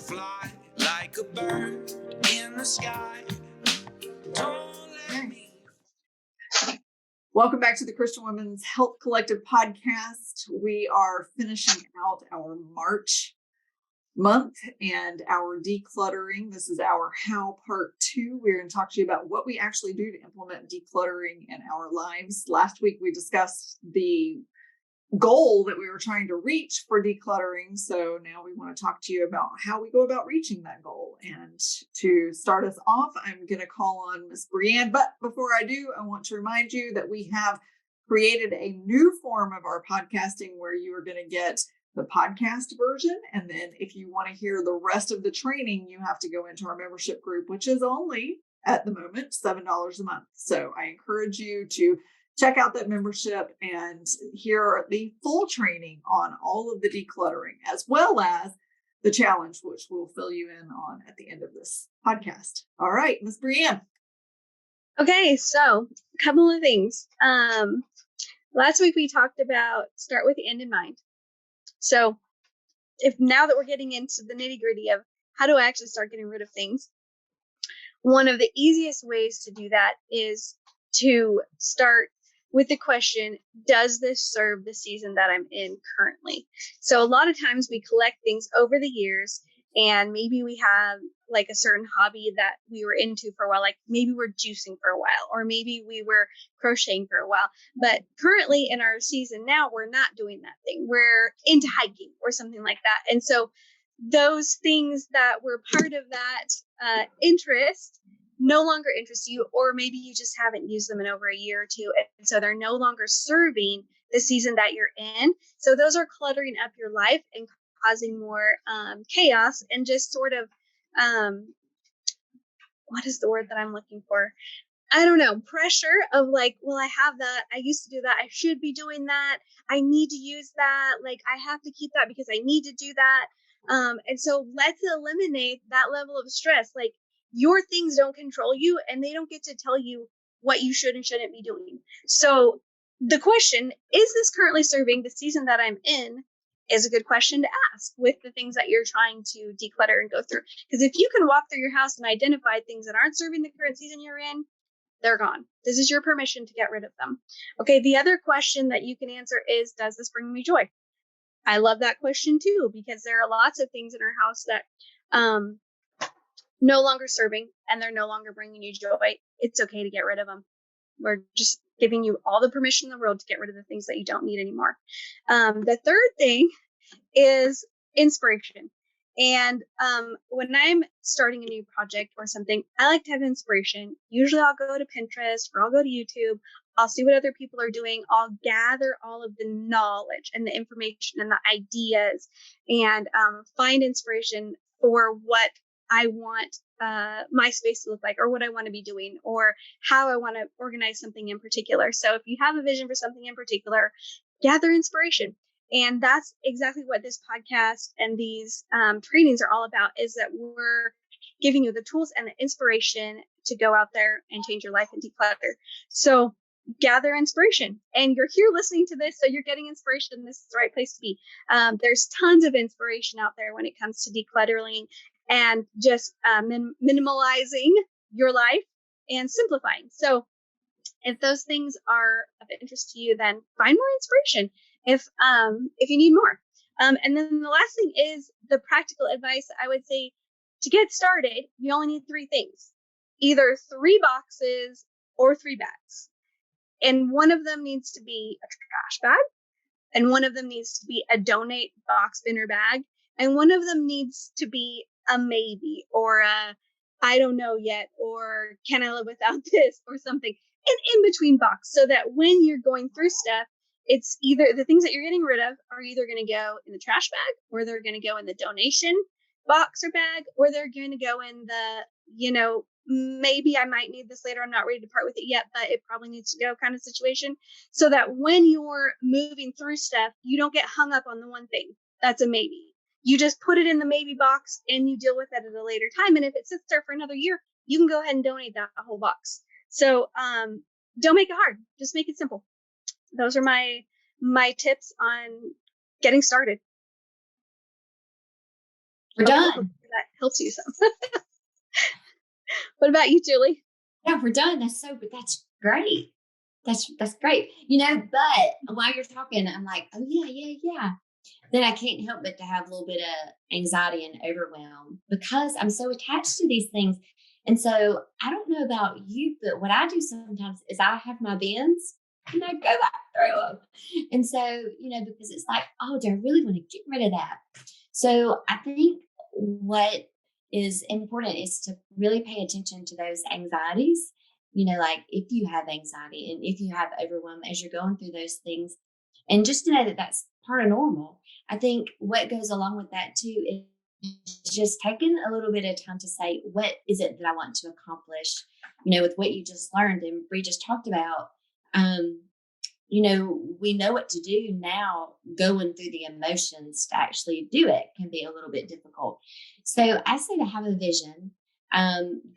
fly like a bird in the sky. Don't let me. Welcome back to the Christian Women's Health Collective podcast. We are finishing out our March month and our decluttering. This is our how part 2. We're going to talk to you about what we actually do to implement decluttering in our lives. Last week, we discussed the goal that we were trying to reach for decluttering. So now we want to talk to you about how we go about reaching that goal. And to start us off, I'm going to call on Miss Breanne. But before I do, I want to remind you that we have created a new form of our podcasting where you are going to get the podcast version. And then if you want to hear the rest of the training, you have to go into our membership group, which is only at the moment $7 a month. So I encourage you to check out that membership and hear the full training on all of the decluttering, as well as the challenge, which we'll fill you in on at the end of this podcast. All right, Ms. Breanne. Okay, so a couple of things. Last week we talked about start with the end in mind. So if now that we're getting into the nitty gritty of how do I actually start getting rid of things, one of the easiest ways to do that is to start with the question, does this serve the season that I'm in currently? So a lot of times we collect things over the years, and maybe we have like a certain hobby that we were into for a while, like maybe we're juicing for a while, or maybe we were crocheting for a while. But currently in our season now, we're not doing that thing. We're into hiking or something like that. And so those things that were part of that interest no longer interest you, or maybe you just haven't used them in over a year or two. And so they're no longer serving the season that you're in. So those are cluttering up your life and causing more chaos and just sort of, what is the word that I'm looking for? I don't know, pressure of like, well, I have that. I used to do that. I should be doing that. I need to use that. Like, I have to keep that because I need to do that. And so let's eliminate that level of stress. Like, your things don't control you, and they don't get to tell you what you should and shouldn't be doing. So the question, is this currently serving the season that I'm in, is a good question to ask with the things that you're trying to declutter and go through. Because if you can walk through your house and identify things that aren't serving the current season you're in, they're gone. This is your permission to get rid of them. Okay, the other question that you can answer is, does this bring me joy? I love that question too, because there are lots of things in our house that no longer serving, and they're no longer bringing you joy. It's okay to get rid of them. We're just giving you all the permission in the world to get rid of the things that you don't need anymore. The third thing is inspiration. And when I'm starting a new project or something, I like to have inspiration. Usually I'll go to Pinterest or I'll go to YouTube. I'll see what other people are doing. I'll gather all of the knowledge and the information and the ideas and find inspiration for what I want my space to look like, or what I want to be doing, or how I want to organize something in particular. So if you have a vision for something in particular, gather inspiration. And that's exactly what this podcast and these trainings are all about, is that we're giving you the tools and the inspiration to go out there and change your life and declutter. So gather inspiration. And you're here listening to this, so you're getting inspiration. This is the right place to be. There's tons of inspiration out there when it comes to decluttering and just minimalizing your life and simplifying. So if those things are of interest to you, then find more inspiration if you need more. And then the last thing is the practical advice. I would say, to get started, you only need 3 things, either 3 boxes or 3 bags. And one of them needs to be a trash bag, and one of them needs to be a donate box binner bag, and one of them needs to be a maybe, or a I don't know yet, or can I live without this, or something, an in-between box, so that when you're going through stuff, it's either the things that you're getting rid of are either going to go in the trash bag, or they're going to go in the donation box or bag, or they're going to go in the, maybe I might need this later, I'm not ready to part with it yet, but it probably needs to go kind of situation, so that when you're moving through stuff, you don't get hung up on the one thing that's a maybe. You just put it in the maybe box and you deal with it at a later time. And if it sits there for another year, you can go ahead and donate that whole box. So don't make it hard. Just make it simple. Those are my tips on getting started. We're done. helps you some. What about you, Julie? Yeah, we're done. That's great. That's great. But while you're talking, I'm like, oh yeah. Then I can't help but to have a little bit of anxiety and overwhelm because I'm so attached to these things. And so I don't know about you, but what I do sometimes is I have my bins and I go back through them. And so, because it's like, oh, do I really want to get rid of that? So I think what is important is to really pay attention to those anxieties. Like if you have anxiety and if you have overwhelm as you're going through those things, and just to know that that's part of normal. I think what goes along with that too is just taking a little bit of time to say, what is it that I want to accomplish? With what you just learned and Bree just talked about, we know what to do now. Going through the emotions to actually do it can be a little bit difficult. So I say to have a vision.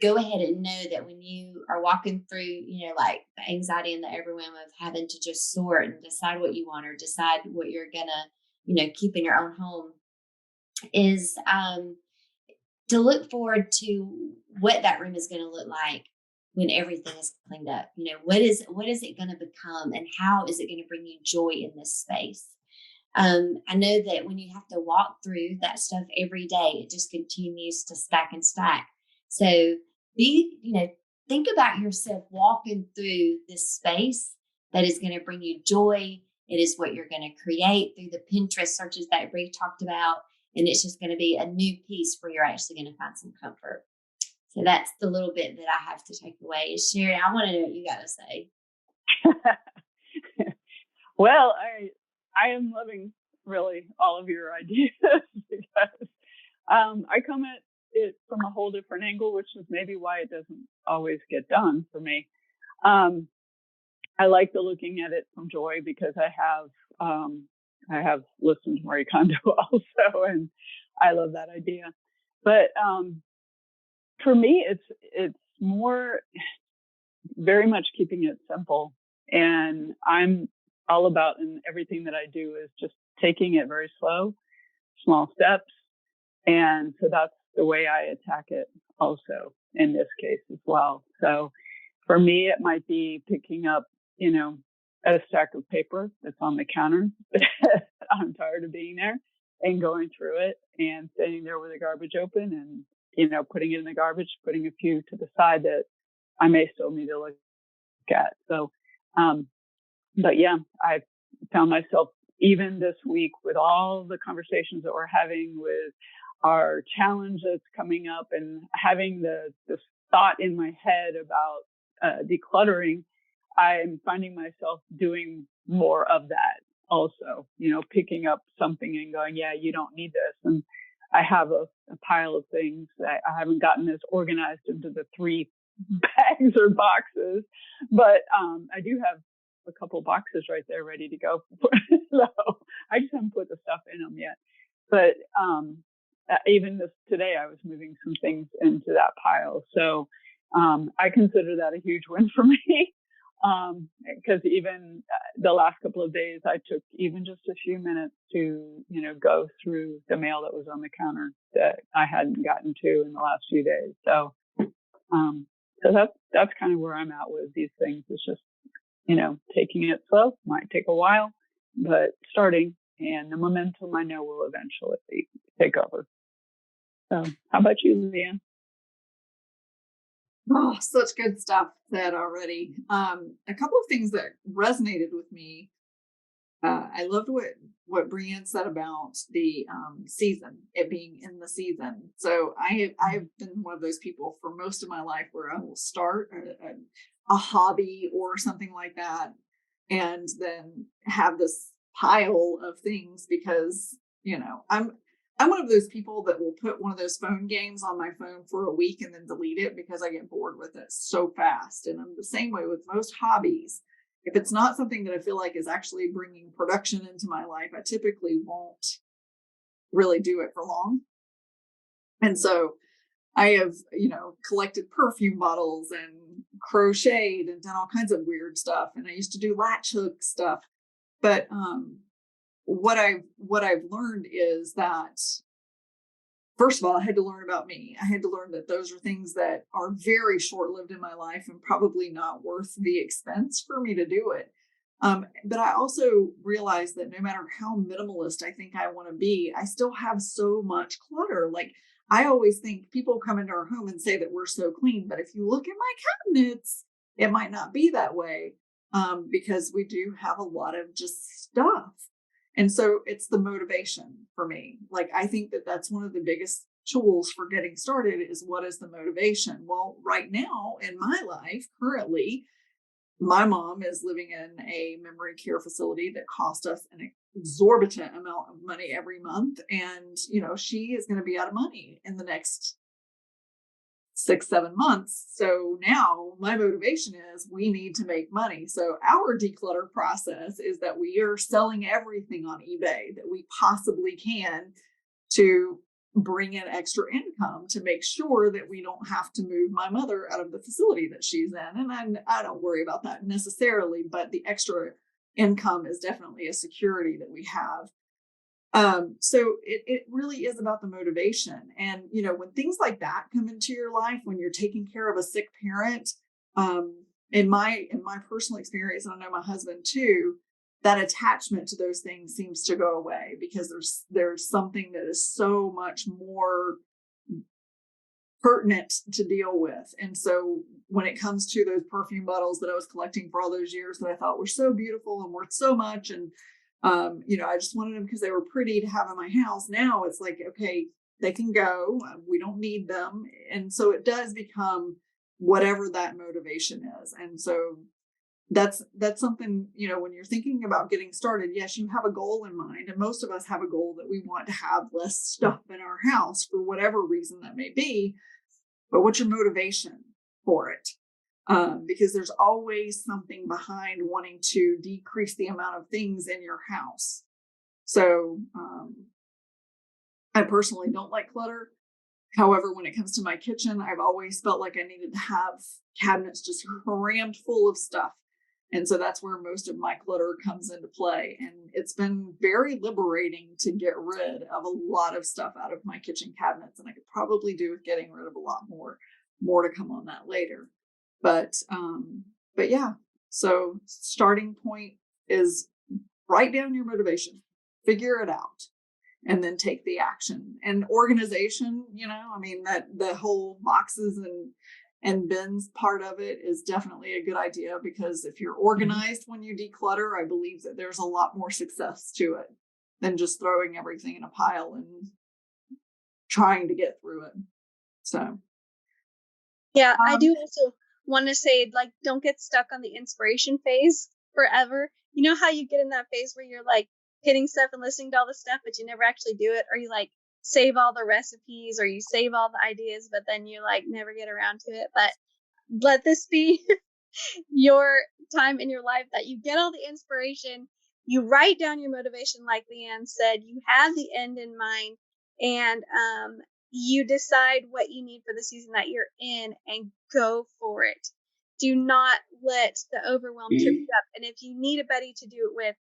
Go ahead and know that when you are walking through, like the anxiety and the overwhelm of having to just sort and decide what you want or decide what you're gonna, keep in your own home, is to look forward to what that room is going to look like when everything is cleaned up. What is it going to become, and how is it going to bring you joy in this space? I know that when you have to walk through that stuff every day, it just continues to stack and stack. So think about yourself walking through this space that is going to bring you joy. It is what you're going to create through the Pinterest searches that Bree talked about. And it's just going to be a new piece where you're actually going to find some comfort. So that's the little bit that I have to take away. Sheri, I want to know what you got to say. Well, I am loving really all of your ideas because I come at it from a whole different angle, which is maybe why it doesn't always get done for me. I like the looking at it from joy because I have listened to Marie Kondo also, and I love that idea. But for me, it's more very much keeping it simple, and I'm all about in everything that I do is just taking it very slow, small steps, and so that's the way I attack it also in this case as well. So for me, it might be picking up, a stack of paper that's on the counter. I'm tired of being there and going through it and standing there with the garbage open and, putting it in the garbage, putting a few to the side that I may still need to look at. So, but yeah, I found myself even this week with all the conversations that we're having with our challenge that's coming up and having this thought in my head about decluttering, I'm finding myself doing more of that also, picking up something and going, yeah, you don't need this. And I have a pile of things that I haven't gotten this organized into the 3 bags or boxes, but I do have a couple boxes right there ready to go. So I just haven't put the stuff in them yet. But even today, I was moving some things into that pile. So I consider that a huge win for me. Because even the last couple of days, I took even just a few minutes to, go through the mail that was on the counter that I hadn't gotten to in the last few days. So, that's kind of where I'm at with these things. It's just, taking it slow, might take a while, but starting, and the momentum I know will eventually take over. So how about you, Leigh Ann? Oh, such good stuff said already. A couple of things that resonated with me. I loved what Breanne said about the season, it being in the season. So I've been one of those people for most of my life where I will start a hobby or something like that, and then have this pile of things because I'm one of those people that will put one of those phone games on my phone for a week and then delete it because I get bored with it so fast. And I'm the same way with most hobbies. If it's not something that I feel like is actually bringing production into my life, I typically won't really do it for long. And so I have, collected perfume bottles and crocheted and done all kinds of weird stuff. And I used to do latch hook stuff. But what I've learned is that first of all, I had to learn about me. I had to learn that those are things that are very short-lived in my life and probably not worth the expense for me to do it. But I also realized that no matter how minimalist I think I want to be, I still have so much clutter. Like, I always think people come into our home and say that we're so clean, but if you look at my cabinets, it might not be that way, because we do have a lot of just stuff. And so it's the motivation for me. Like, I think that that's one of the biggest tools for getting started is, what is the motivation? Well, right now in my life, currently, my mom is living in a memory care facility that cost us an exorbitant amount of money every month. And, she is going to be out of money in the next 6-7 months. So now my motivation is, we need to make money. So our declutter process is that we are selling everything on eBay that we possibly can to bring in extra income, to make sure that we don't have to move my mother out of the facility that she's in. And I don't worry about that necessarily, but the extra income is definitely a security that we have. So it really is about the motivation. And, when things like that come into your life, when you're taking care of a sick parent, in my personal experience, and I know my husband too, that attachment to those things seems to go away, because there's something that is so much more pertinent to deal with. And so when it comes to those perfume bottles that I was collecting for all those years that I thought were so beautiful and worth so much, and I just wanted them because they were pretty to have in my house. Now it's like, okay, they can go. We don't need them. And so it does become whatever that motivation is. And so that's something, when you're thinking about getting started, yes, you have a goal in mind. And most of us have a goal that we want to have less stuff in our house for whatever reason that may be. But what's your motivation for it? Because there's always something behind wanting to decrease the amount of things in your house. So I personally don't like clutter. However, when it comes to my kitchen, I've always felt like I needed to have cabinets just crammed full of stuff. And so that's where most of my clutter comes into play. And it's been very liberating to get rid of a lot of stuff out of my kitchen cabinets. And I could probably do with getting rid of a lot more to come on that later. But yeah, so starting point is, write down your motivation, figure it out, and then take the action. And organization, that the whole boxes and bins part of it is definitely a good idea, because if you're organized when you declutter, I believe that there's a lot more success to it than just throwing everything in a pile and trying to get through it. So yeah, I do also want to say, like, don't get stuck on the inspiration phase forever. You know how you get in that phase where you're like hitting stuff and listening to all the stuff, but you never actually do it, or you like save all the recipes, or you save all the ideas, but then you like never get around to it. But let this be your time in your life that you get all the inspiration, you write down your motivation, like Leigh Ann said, you have the end in mind, and you decide what you need for the season that you're in and go for it. Do not let the overwhelm trip you up. And if you need a buddy to do it with,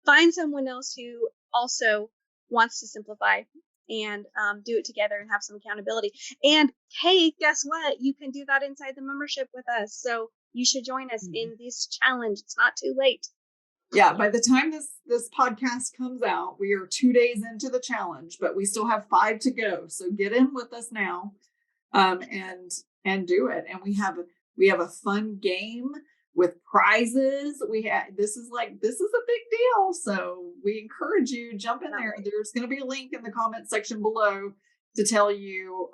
find someone else who also wants to simplify, and do it together and have some accountability. And hey, guess what? You can do that inside the membership with us. So you should join us in this challenge. It's not too late. Yeah, by the time this podcast comes out, we are 2 days into the challenge, but we still have 5 to go. So get in with us now, and do it. And we have a fun game with prizes. This is a big deal. So we encourage you, jump in there. There's going to be a link in the comment section below to tell you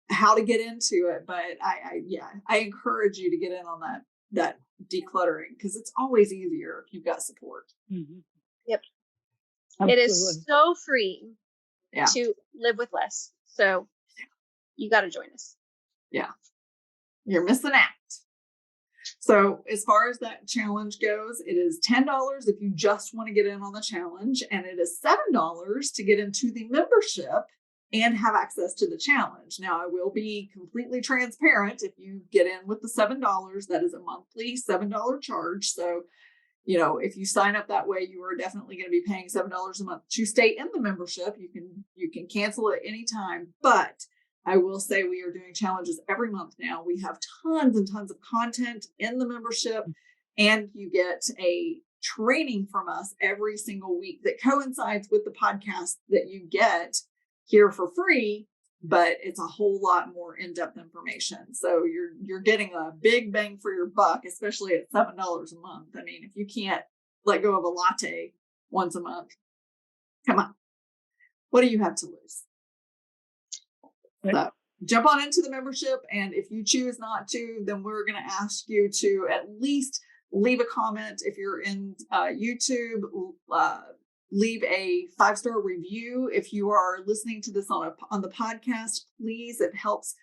how to get into it. But I encourage you to get in on that decluttering, because it's always easier if you've got support. Mm-hmm. Yep. Absolutely. It is so free to live with less. So you got to join us. Yeah. You're missing out. So as far as that challenge goes, it is $10 if you just want to get in on the challenge, and it is $7 to get into the membership and have access to the challenge. Now, I will be completely transparent. If you get in with the $7, that is a monthly $7 charge. So if you sign up that way, you are definitely going to be paying $7 a month to stay in the membership. You can cancel it anytime, but I will say we are doing challenges every month now. We have tons and tons of content in the membership, and you get a training from us every single week that coincides with the podcast that you get here for free, but it's a whole lot more in-depth information. So you're getting a big bang for your buck, especially at $7 a month. I mean, if you can't let go of a latte once a month, come on. What do you have to lose? So jump on into the membership. And if you choose not to, then we're going to ask you to at least leave a comment. If you're in YouTube, leave a 5-star review. If you are listening to this on the podcast, please, it helps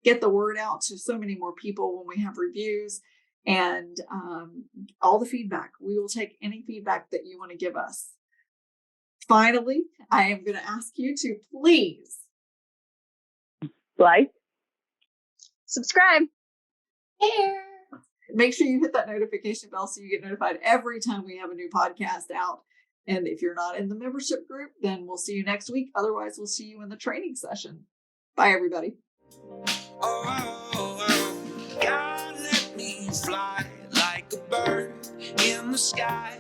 get the word out to so many more people when we have reviews, and all the feedback. We will take any feedback that you want to give us. Finally, I am going to ask you to please Like, subscribe. Share. Make sure you hit that notification bell so you get notified every time we have a new podcast out. And if you're not in the membership group, then we'll see you next week. Otherwise, we'll see you in the training session. Bye, everybody. God let me fly like a bird in the sky.